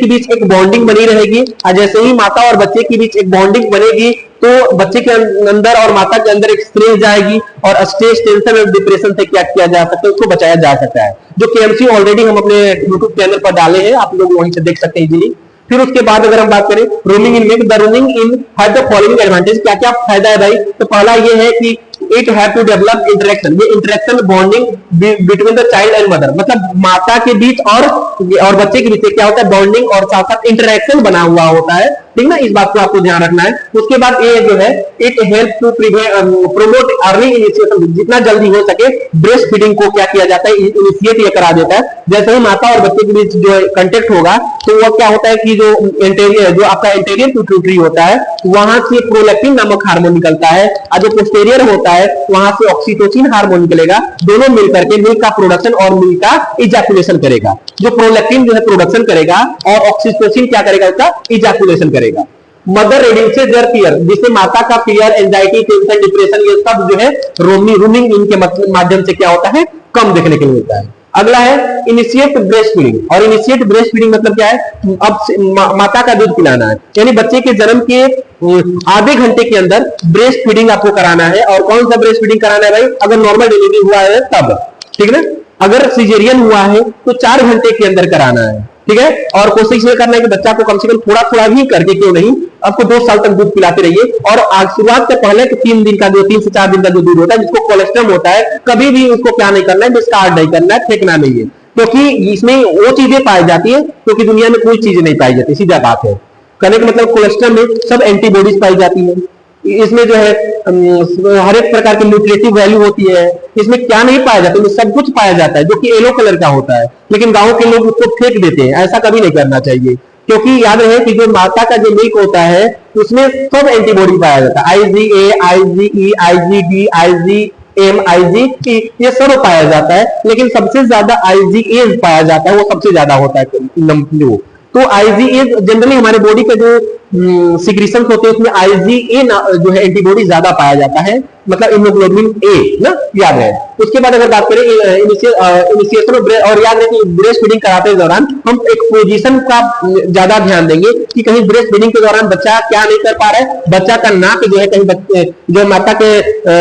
बीच एक बॉन्डिंग बनी रहेगी। और जैसे ही माता और बच्चे के बीच एक बॉन्डिंग बनेगी तो बच्चे के अंदर और माता के अंदर एक स्ट्रेस जाएगी, और स्ट्रेस, टेंशन और डिप्रेशन से क्या किया जा सकता है, उसको बचाया जा सकता है। जो केएमसी ऑलरेडी हम अपने यूट्यूब चैनल पर डाले हैं, आप लोग वहीं से देख सकते हैं इजीली। फिर उसके बाद अगर हम बात करें रूमिंग इन में, the rooming in have the following advantage. क्या क्या फायदा है भाई? तो पहला ये है कि it have to develop interaction, ये interaction bonding between the child and mother, मतलब माता के बीच और बच्चे के बीच क्या होता है, बॉन्डिंग और साथ साथ इंटरेक्शन बना हुआ होता है। ठीक ना, इस बात को आपको ध्यान रखना है। उसके बाद ये जो है it help to promote early initiation, जितना जल्दी हो सके ब्रेस्ट फीडिंग को क्या किया जाता है, इनिशिएट ये करा देता है। जैसे ही माता और बच्चे के बीच जो कांटेक्ट होगा तो वो क्या होता है कि जो आपका एंटेरियर पिट्यूटरी होता है वहां से प्रोलैक्टिन नामक हार्मोन निकलता है, और जो पोस्टेरियर होता है वहां से ऑक्सीटोसिन हार्मोन निकलेगा। दोनों मिलकर के मिल्क का प्रोडक्शन और मिल्क का इजैकुलेशन करेगा। जो प्रोलैक्टिन जो है प्रोडक्शन करेगा और ऑक्सीटोसिन क्या करेगा, उसका इजैकुलेशन करेगा। मदर रिड्यूसेस देयर फियर, जिससे माता का फियर, एंजाइटी, टेंशन, डिप्रेशन ये सब जो है रूमिंग इन के माध्यम से क्या होता है, कम देखने को मिलता है। अगला है इनिशिएट ब्रेस्ट फीडिंग। और इनिशिएट ब्रेस्ट फीडिंग मतलब क्या है, अब माता का दूध पिलाना है, यानी बच्चे के जन्म के आधे घंटे के अंदर ब्रेस्ट फीडिंग आपको कराना है। और कौन सा ब्रेस्ट फीडिंग कराना है भाई? अगर नॉर्मल डिलीवरी हुआ है तब, ठीक ना। अगर सिजेरियन हुआ है तो 4 घंटे के अंदर कराना है, ठीक है। और कोशिश ये करना है कि बच्चा को कम से कम थोड़ा थोड़ा भी करके, क्यों नहीं, आपको 2 साल तक दूध पिलाते रहिए। और शुरुआत से पहले 3 दिन का, 3 से 4 दिन का जो दूध होता है, जिसको कोलेस्ट्रम होता है, कभी भी उसको क्या नहीं करना है, डिस्कार्ड नहीं करना है, फेंकना नहीं है, क्योंकि इसमें वो चीजें पाई जाती है क्योंकि दुनिया में कोई चीज नहीं पाई जाती। सीधा बात है, कहने का मतलब कोलेस्ट्रम में सब एंटीबॉडीज पाई जाती है। इसमें जो है हर एक प्रकार की न्यूट्रिटिव वैल्यू होती है। इसमें क्या नहीं पाया जाता, इसमें सब कुछ पाया जाता है जो कि येलो कलर का होता है, लेकिन गांव के लोग उसको फेंक देते हैं। ऐसा कभी नहीं करना चाहिए, क्योंकि याद रहे कि जो माता का जो मिल्क होता है उसमें सब एंटीबॉडी पाया जाता है। IgA, IgE, IgD, IgM, IgT ये सब पाया जाता है, लेकिन सबसे ज्यादा IgA पाया जाता है, वो सबसे ज्यादा होता है। तो IgA जनरली हमारे बॉडी का जो सिक्रीशन होते हैं उसमें आईजीए जो है एंटीबॉडी ज्यादा पाया जाता है, मतलब इम्यूनोग्लोबुलिन ए ना, याद है। उसके बाद अगर बात करें इनिशिएशन और याद रखें ब्रेस्ट फीडिंग कराते दौरान हम एक पोजीशन का ज्यादा ध्यान देंगे कि कहीं ब्रेस्ट फीडिंग के दौरान बच्चा क्या नहीं कर पा रहा है, बच्चा का नाक जो है कहीं जो माता के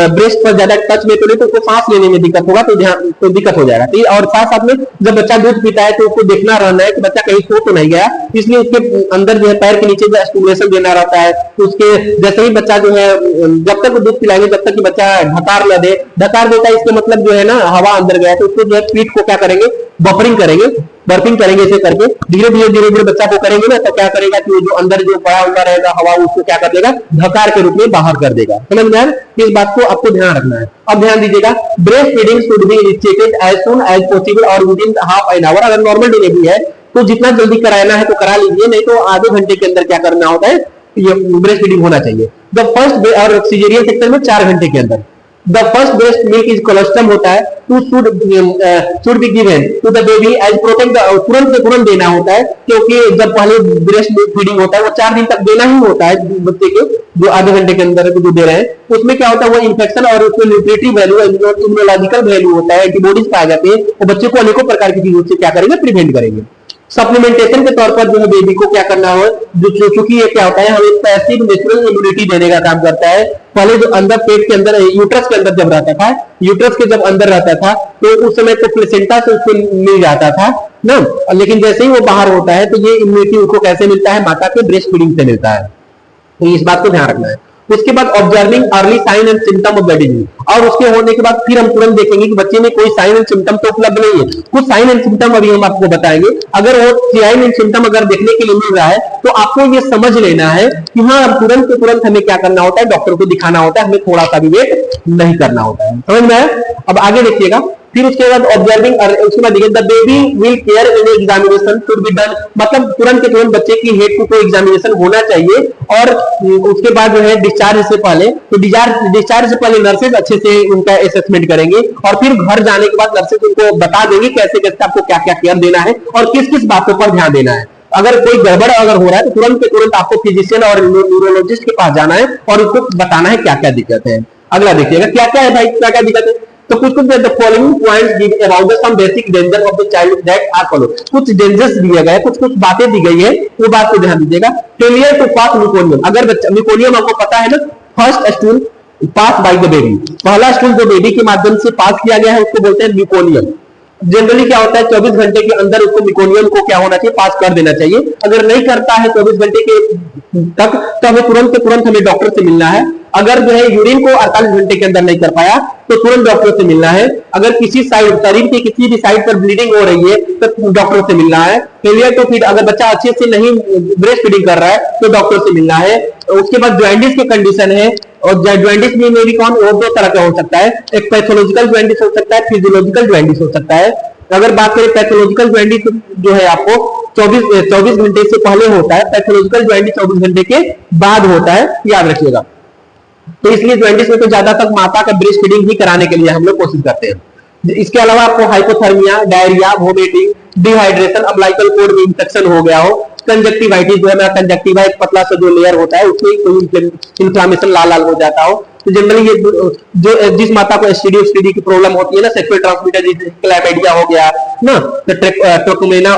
ब्रेस्ट पर ज्यादा टच में तो नहीं, तो उसको सांस लेने में दिक्कत होगा, तो दिक्कत हो जाएगा। और साथ साथ में जब बच्चा दूध पीता है तो उसको देखना रहना है कि बच्चा कहीं सो तो नहीं गया, इसलिए उसके अंदर जो है पैर के नीचे जो स्टिमुलेशन देना रहता है। उसके जैसे ही बच्चा जो है जब तक दूध पिलाएंगे जब तक कि बच्चा ढकार न दे, ढकार देता है इसके मतलब जो है ना हवा अंदर गया, तो उसको जो है पीठ को क्या करेंगे, बफरिंग करेंगे, बर्पिंग करेंगे, इसे करके धीरे धीरे बच्चा को करेंगे ना, तो क्या करेगा कि जो अंदर जो पड़ा हुआ रहेगा हवा उसको क्या कर देगा, ढकार के रूप में बाहर कर देगा। समझ में आया? इस बात को आपको ध्यान रखना है। अब ध्यान दीजिएगा, breast feeding should be initiated as soon as possible और विदिन हाफ एन आवर। अगर नॉर्मल डिलीवरी है तो जितना जल्दी कराना है तो करा लीजिए, नहीं तो आधे घंटे के अंदर क्या करना होता है, ये ब्रेस्ट फीडिंग होना चाहिए। द फर्स्ट और सिजेरियन सेक्शन में 4 घंटे के अंदर। The first breast milk is colostrum होता है, to should be given to the baby as protect, तुरंत से तुरंत देना होता है, क्योंकि जब पहले ब्रेस्ट मिल्क फीडिंग होता है वो 4 दिन तक देना ही होता है बच्चे के, जो आधे घंटे के अंदर जो दे रहे हैं। उसमें क्या होता है, वो इन्फेक्शन और उसमें न्यूट्रिटिव वैल्यू, इम्यूनोलॉजिकल वैल्यू होता है, एंटीबॉडीज पाए जाते हैं, वो बच्चे को अनेकों प्रकार की चीजों से क्या करेंगे, प्रिवेंट करेंगे। सप्लीमेंटेशन के तौर पर जो है बेबी को क्या करना हो, जो चूंकि ये क्या होता है, हमें पैसिव नेचुरल इम्यूनिटी देने का काम करता है। पहले जो अंदर पेट के अंदर यूट्रस के अंदर जब रहता था, यूट्रस के जब अंदर रहता था तो उस समय तो प्लेसेंटा से उसको मिल जाता था ना, लेकिन जैसे ही वो बाहर होता है तो ये इम्यूनिटी उसको कैसे मिलता है, माता के ब्रेस्ट फीडिंग से मिलता है। तो इस बात को ध्यान रखना है। उसके बाद observing early sign and symptom of the disease, और उसके होने के बाद फिर हम तुरंत देखेंगे कि बच्चे में कोई साइन एंड सिम्टम तो उपलब्ध नहीं है। कुछ साइन एंड सिम्टम अभी हम आपको बताएंगे। अगर वो साइन एंड सिम्टम अगर देखने के लिए मिल रहा है तो आपको ये समझ लेना है कि हाँ तुरंत हमें क्या करना होता है, डॉक्टर को दिखाना होता है, हमें थोड़ा सा भी वेट नहीं करना होता है। समझ में आया? अब आगे देखिएगा, फिर उसके बाद ऑब्जर्विंग, उसके बाद देखिए the baby will care in examination should be done, मतलब तुरंत के तुरंत बच्चे की हेड टू एग्जामिनेशन होना चाहिए। और उसके बाद जो है डिस्चार्ज से पहले, तो डिस्चार्ज से पहले नर्सेज अच्छे से उनका असेसमेंट करेंगे और फिर घर जाने के बाद नर्सेज उनको बता देंगे कैसे कैसे आपको क्या क्या केयर देना है और किस किस बातों पर ध्यान देना है। अगर कोई गड़बड़ अगर हो रहा है तो तुरंत के तुरंत आपको फिजिशियन और न्यूरोलॉजिस्ट के पास जाना है और उसको बताना है क्या क्या दिक्कत है। अगला देखिएगा क्या क्या है भाई, क्या क्या दिक्कत है। तो कुछ the following points give about some basic danger of the child that are follow, कुछ डेंजर्स दिए गए, कुछ बातें दी गई है, वो बात को ध्यान दीजिएगा। फेलियर टू पास मिकोनियम, अगर बच्चा मिकोनियम आपको पता है ना, first stool pass by the baby, पहला स्टूल जो बेबी के माध्यम से पास किया गया है उसको बोलते हैं मिकोनियम। जनरली क्या होता है 24 घंटे के अंदर उसको मिकोनियम को क्या होना चाहिए, पास कर देना चाहिए। अगर नहीं करता है 24 घंटे के तक तो हमें तुरंत हमें डॉक्टर से मिलना है। अगर जो है यूरिन को 48 घंटे के अंदर नहीं कर पाया तो तुरंत डॉक्टर से मिलना है। अगर किसी साइड शरीर के किसी भी साइड पर ब्लीडिंग हो रही है तो डॉक्टर से मिलना है। फेलियर टू फीड, अगर बच्चा अच्छे से नहीं ब्रेस्ट फीडिंग कर रहा है तो डॉक्टर से मिलना है। उसके बाद ज्वाइंटिस की कंडीशन है, और ज्वाइंटिस में भी कौन, और 2 तरह का हो सकता है, एक पैथोलॉजिकल ज्वाइंटिस हो सकता है, फिजियोलॉजिकल ज्वाइंटिस हो सकता है। अगर बात करें पैथोलॉजिकल ज्वाइंटिस जो है आपको 24 घंटे से पहले होता है, पैथोलॉजिकल ज्वाइंटिस 24 घंटे के बाद होता है, याद रखिएगा। तो इसलिए ज्वाइंटिस में तो ज्यादा तक माता का ब्रेस्ट फीडिंग ही कराने के लिए हम लोग कोशिश करते हैं। इसके अलावा आपको hypothermia, diarrhoea, vomiting, dehydration, umbilical cord में इंफेक्शन हो गया हो, कंजक्टिवाइटिस जो है, कंजक्टिवा एक पतला सा जो लेयर होता है उसमें कोई इन्फ्लामेशन लाल हो जाता हो, तो जनरली ये जो जिस माता को एसटीडी की प्रॉब्लम होती है ना, सेक्सुअल ट्रांसमिटेड क्लैमिडिया हो गया ना, तो ट्रोकोमेना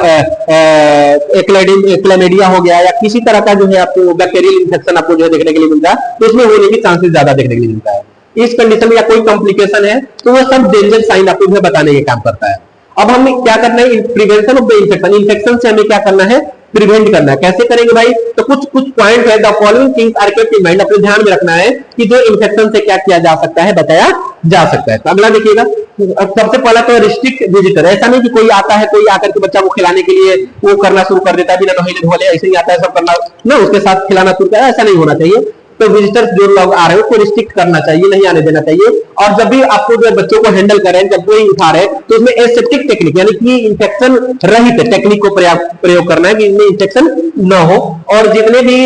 क्लैमिडिया हो गया, या किसी तरह का जो है आपको बैक्टीरियल इन्फेक्शन आपको जो है देखने के लिए मिलता है, तो उसमें होने के चांसेस ज्यादा देखने के लिए मिलता है। इस कंडीशन में या कोई कॉम्प्लिकेशन है तो वो सब डेंजर साइन आपको जो है बताने का काम करता है। अब हमें क्या करना है, prevention of the infection, infection से हमें क्या करना है, प्रिवेंट करना है। कैसे करेंगे भाई, तो कुछ पॉइंट है, the following things are kept in mind, अपने ध्यान में रखना है कि जो इन्फेक्शन से क्या किया जा सकता है, बताया जा सकता है। तो अगला देखिएगा, सबसे पहला तो रिस्ट्रिक्ट विजिटर, ऐसा नहीं कि कोई आता है, कोई आकर के बच्चा को खिलाने के लिए वो करना शुरू कर देता है बिना नहाए धोले, ऐसे ही आता है सब करना ना, उसके साथ खिलाना शुरू करा, ऐसा नहीं होना चाहिए। तो विजिटर्स जो लोग आ रहे हैं उसको रिस्ट्रिक्ट करना चाहिए, नहीं आने देना चाहिए। और जब भी आपको जो बच्चों को हैंडल कर रहे हैं, जब कोई उठा रहे हैं, तो उसमें एसेप्टिक टेक्निक यानी कि इंफेक्शन रहित टेक्निक को प्रयोग करना है कि इनमें इंफेक्शन न हो। और जितने भी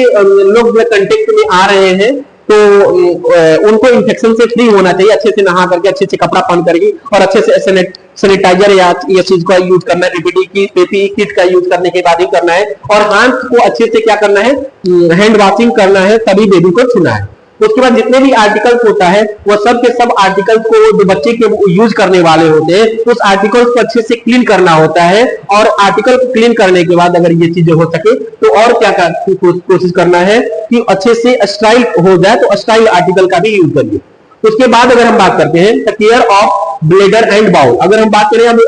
लोग कंटेक्ट में आ रहे हैं तो उनको इंफेक्शन से फ्री होना चाहिए, अच्छे से नहा करके, अच्छे से कपड़ा पहन करके और अच्छे से सैनिटाइजर या ये चीज का यूज करना है, पीपीई किट का यूज करने के बाद ही करना है, और हाथ को अच्छे से क्या करना है, हैंड वॉशिंग करना है, तभी बेबी को छूना है। उसके बाद जितने भी आर्टिकल्स होता है वो सब के सब आर्टिकल्स को जो बच्चे के यूज करने वाले होते हैं उस आर्टिकल्स को अच्छे से क्लीन करना होता है, और आर्टिकल को क्लीन करने के बाद अगर ये चीजें हो सके तो और क्या कोशिश करना है कि अच्छे से स्टाइल हो जाए, तो स्टाइल आर्टिकल का भी यूज करिए। उसके बाद अगर हम बात करते हैं care of bladder and bowel, अगर हम बात करें अब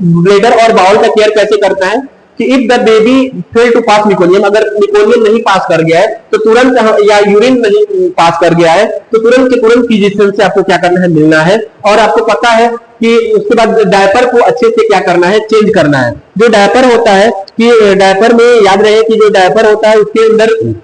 ब्लेडर और बाउल का केयर कैसे करता है कि if the baby fail to pass meconium, अगर निकोलियम नहीं पास कर गया है तो तुरंत, या यूरिन नहीं पास कर गया है तो तुरंत के तुरंत फिजिशियन से आपको क्या करना है, मिलना है। और आपको पता है कि उसके बाद डायपर को अच्छे से क्या करना है, चेंज करना है। जो डायपर होता है कि डायपर में याद रहे कि जो डायपर होता है उसके अंदर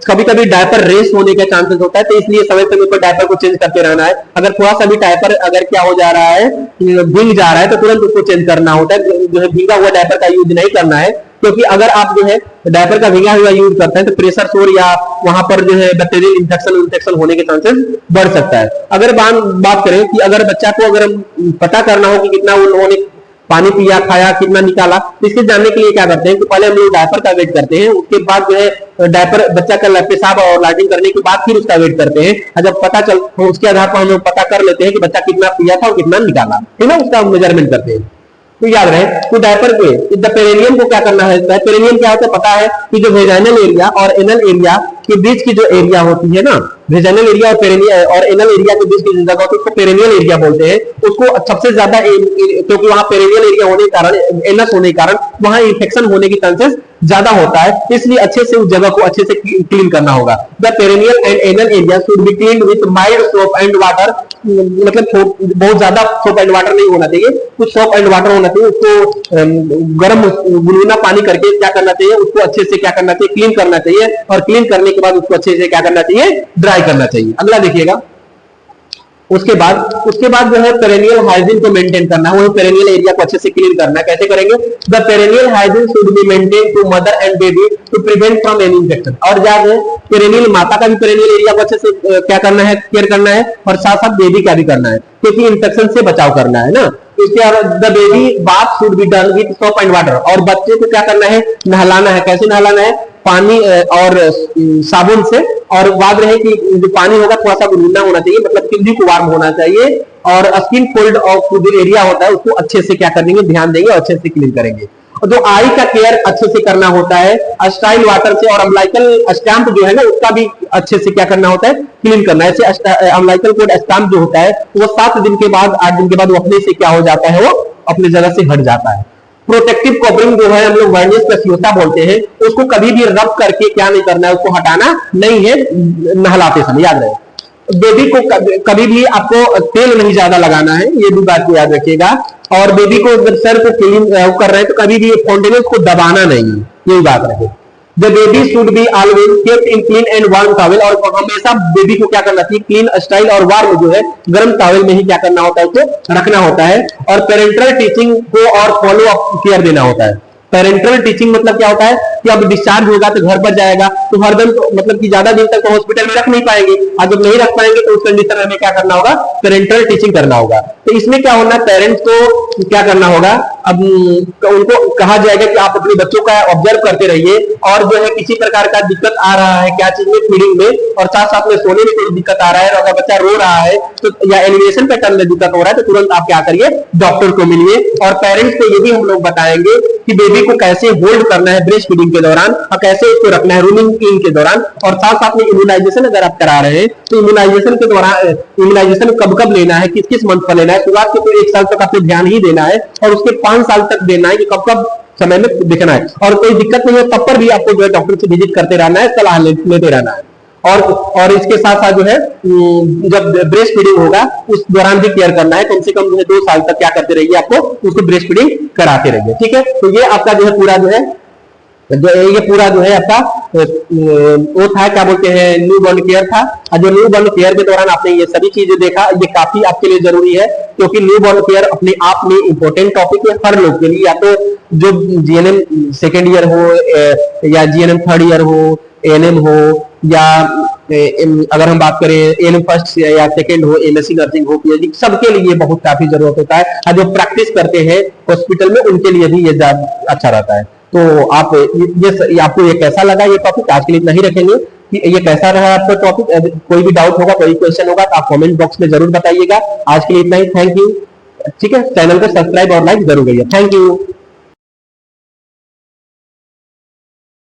कभी कभी डायपर रेस होने का चांसेस होता है, तो इसलिए समय समय पर डायपर को चेंज करते रहना है। अगर थोड़ा सा भी डायपर अगर क्या हो जा रहा है, भीग जा रहा है, तो तुरंत उसको चेंज करना होता है। जो है भीगा हुआ डायपर का यूज नहीं करना है, क्योंकि अगर आप जो है डायपर का भीगा हुआ यूज करते हैं तो प्रेशर सोर या वहां पर जो है बैक्टीरियल इंफेक्शन होने के चांसेस बढ़ सकता है। अगर बात करें कि अगर बच्चा को अगर पता करना हो कि कितना उन्होंने पानी पिया, खाया, कितना निकाला, तो इसके जानने के लिए क्या करते हैं कि पहले हम लोग डायपर का वेट करते हैं, उसके बाद जो है डायपर बच्चा का पेशाब और लाइटिंग करने के बाद फिर उसका वेट करते हैं, और जब पता चल तो उसके आधार पर हम लोग पता कर लेते हैं कि बच्चा कितना पिया था और कितना निकाला, ठीक है, उसका मेजरमेंट करते हैं। तो याद रहे तो डायपर पे पेरिनियम को क्या करना है, पेरिनियम क्या होता है पता है कि जो वेजाइनल एरिया और एनल एरिया के बीच की जो एरिया होती है ना, वेजाइनल एरिया और एनल एरिया के बीच की जो जगह होती है उसको पेरिनियल एरिया बोलते हैं। उसको सबसे ज्यादा क्योंकि वहां पेरिनियल एरिया होने के कारण, एनस होने के कारण वहां इंफेक्शन होने के चांसेस ज्यादा होता है, इसलिए अच्छे से उस जगह को अच्छे से क्लीन करना होगा। The perineal and anal area should be cleaned with mild soap and water, मतलब बहुत ज्यादा सोप एंड वाटर नहीं होना चाहिए, कुछ सोप एंड वाटर होना चाहिए। उसको गर्म गुनगुना पानी करके क्या करना चाहिए, उसको अच्छे से क्या करना चाहिए, क्लीन करना चाहिए, और क्लीन करने के बाद उसको अच्छे से क्या करना चाहिए, ड्राई करना चाहिए। अगला देखिएगा, उसके बाद जो है पेरेनियल हाइजीन को मेंटेन करना है, वही पेरेनियल एरिया को अच्छे से क्लीन करना है। कैसे करेंगे, the perineal hygiene should be maintain to mother and baby to prevent from any infection. और याद है पेरेनियल माता का भी पेरेनियल एरिया को अच्छे से क्या करना है, केयर करना है, और साथ साथ बेबी का भी करना है, क्योंकि इंफेक्शन से बचाव करना है ना। इसके the baby bath should be done with soap and water, और बच्चे को क्या करना है, नहलाना है। कैसे नहलाना है, पानी और साबुन से, और याद रहे कि जो पानी होगा थोड़ा सा गुनगुना होना चाहिए, मतलब किल्ली को वार्म होना चाहिए, और स्किन फोल्ड ऑफ जो एरिया होता है उसको अच्छे से क्या करेंगे, ध्यान देंगे और अच्छे से क्लीन करेंगे। और जो आई का केयर अच्छे से करना होता है, स्टाइल वाटर से, और अम्लाइकल स्टैम्प जो है ना उसका भी अच्छे से क्या करना होता है, क्लीन करना है। ऐसे अम्लाइकल कोड स्टैम्प जो होता है वो 7 दिन के बाद 8 दिन के बाद वो अपने से क्या हो जाता है, वो अपनी जगह से हट जाता है। प्रोटेक्टिव कवरिंग जो है हम लोग वर्निश प्रेसियोसा बोलते हैं, उसको कभी भी रब करके क्या नहीं करना है, उसको हटाना नहीं है नहलाते समय। याद रहे बेबी को कभी भी आपको तेल नहीं ज्यादा लगाना है, ये भी बात को याद रखिएगा। और बेबी को जब सर को क्लीन कर रहे हैं तो कभी भी फाउंडेशन को दबाना नहीं है, यही बात रखे। The baby should be always kept in clean and warm towel, और हमेशा बेबी को क्या करना चाहिए, क्लीन स्टाइल और वार्म जो है गर्म टॉवल में ही क्या करना होता है, उसको रखना होता है। और पेरेंटल टीचिंग को और फॉलो अप केयर देना होता है। पेरेंटल टीचिंग मतलब क्या होता है कि अब डिस्चार्ज होगा तो घर पर जाएगा, तो हरदम तो मतलब कि ज्यादा दिन तक तो हॉस्पिटल में रख नहीं पाएंगे, और जब नहीं रख पाएंगे तो उस कंडीशन में हमें क्या करना होगा, पेरेंटल टीचिंग करना होगा। तो इसमें क्या होना, पेरेंट्स को क्या करना होगा, अब उनको कहा जाएगा कि आप अपने बच्चों का ऑब्जर्व करते रहिए, और जो है किसी प्रकार का दिक्कत आ रहा है क्या चीज में, फीडिंग में, और साथ साथ में सोने में कोई दिक्कत आ रहा है, और अगर बच्चा रो रहा है तो या एलिवेशन पैटर्न में दिक्कत हो रहा है तो तुरंत आप क्या करिए, डॉक्टर को मिलिए। और पेरेंट्स को ये भी हम लोग बताएंगे कि बेबी को कैसे होल्ड करना है ब्रेस्ट फीडिंग के दौरान, और कैसे इसको रखना है रूमिंग के दौरान, और साथ साथ में इम्यूनाइजेशन अगर आप करा रहे हैं तो इम्यूनाइजेशन के दौरान इम्यूनाइजेशन कब कब लेना है, किस किस मंथ पर लेना है। शुरुआत के तो 1 साल तक आपको ध्यान ही देना है, और उसके 5 साल तक देना है कि कब कब समय में देखना है, और कोई दिक्कत नहीं है तब पर भी आपको जो है डॉक्टर से विजिट करते रहना है, सलाह लेते रहना है। और इसके साथ साथ जो है जब ब्रेस्ट फीडिंग होगा उस दौरान भी केयर करना है, कम से कम जो है 2 साल तक क्या करते रहिए, आपको उसको ब्रेस्ट फीडिंग कराते रहिए, ठीक है। तो ये आपका जो है पूरा जो है ये पूरा जो है आपका वो था, क्या बोलते हैं, न्यू बॉर्न केयर था। और जो न्यू बॉर्न केयर के दौरान आपने ये सभी चीजें देखा, ये काफी आपके लिए जरूरी है, क्योंकि न्यू बॉर्न केयर अपने आप में इंपॉर्टेंट टॉपिक है हर लोग के लिए, या तो जो जीएनएम सेकेंड ईयर हो, या जीएनएम थर्ड ईयर हो, एएनएम हो, या अगर हम बात करें एएनएम फर्स्ट या सेकंड हो, एमएससी नर्सिंग हो, पीएचडी, सबके लिए बहुत काफी जरूरत होता है, और जो प्रैक्टिस करते हैं हॉस्पिटल में उनके लिए भी ये अच्छा रहता है। तो आप ये आपको ये कैसा लगा ये टॉपिक, आज के लिए इतना ही रखेंगे कि ये कैसा रहा आपका टॉपिक। कोई भी डाउट होगा, कोई क्वेश्चन होगा तो आप कमेंट बॉक्स में जरूर बताइएगा। आज के लिए इतना ही, थैंक यू। ठीक है, चैनल को सब्सक्राइब और लाइक जरूर करिए। Thank you.